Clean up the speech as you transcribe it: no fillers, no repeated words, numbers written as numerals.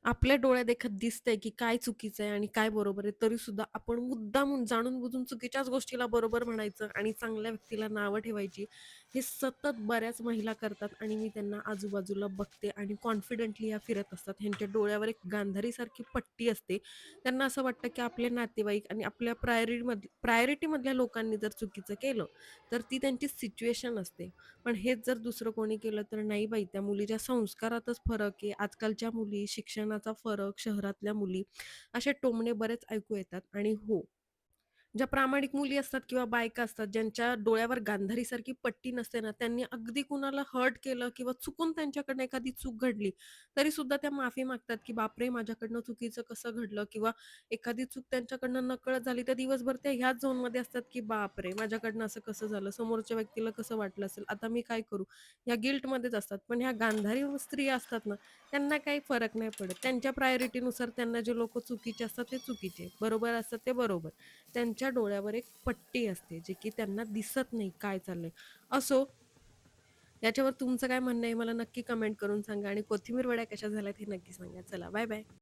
आपल्या डोळ्यादेखत दिसतंय, की काय चुकीचं आहे आणि काय बरोबर आहे, तरीसुद्धा आपण मुद्दामून जाणून-बुजून चुकीच्याच गोष्टीला बरोबर म्हणायचं आणि चांगल्या व्यक्तीला नावं ठेवायची. हे सतत बऱ्याच महिला करतात आणि मी त्यांना आजूबाजूला बघते आणि कॉन्फिडेंटली या फिरत असतात. ह्यांच्या डोळ्यावर एक गांधारीसारखी पट्टी असते. त्यांना असं वाटतं, की आपले नातेवाईक आणि आपल्या प्रायोरिटीमधल्या लोकांनी जर चुकीचं केलं, तर ती त्यांची सिच्युएशन असते. पण हेच जर दुसरं कोणी केलं तर नाही बाई, त्या मुलीच्या संस्कारातच फरक आहे. आजकालच्या मुली, शिक्षणाचा फरक, शहरातल्या मुली, असे टोमणे बरेच ऐकू येतात आणि हो, ज्या प्रामाणिक मुली असतात किंवा बायका असतात, ज्यांच्या डोळ्यावर गांधारीसारखी पट्टी नसते ना, त्यांनी अगदी कुणाला हर्ट केलं किंवा चुकून त्यांच्याकडनं एखादी चूक घडली, तरीसुद्धा त्या माफी मागतात, की "बापरे! माझ्याकडनं चुकीचं कसं घडलं?" किंवा एखादी चूक त्यांच्याकडनं नकळत झाली, तर दिवसभर त्या ह्याच झोनमध्ये असतात, की "बापरे! माझ्याकडनं असं कसं झालं? समोरच्या व्यक्तीला कसं वाटलं असेल? आता मी काय करू?" ह्या गिल्टमध्येच असतात. पण ह्या गांधारी स्त्रिया असतात ना, त्यांना काही फरक नाही पडत. त्यांच्या प्रायोरिटीनुसार त्यांना जे लोकं चुकीचे असतात, ते चुकीचे, बरोबर असतात ते बरोबर. त्यांच्या डोळ्यावर एक पट्टी असते, जे की त्यांना दिसत नाही काय चाललंय. असो, याच्यावर तुमचं काय म्हणणं आहे मला नक्की कमेंट करून सांगा आणि कोथिंबीर वड्या कशा झाल्यात हे नक्की सांगा. चला बाय बाय.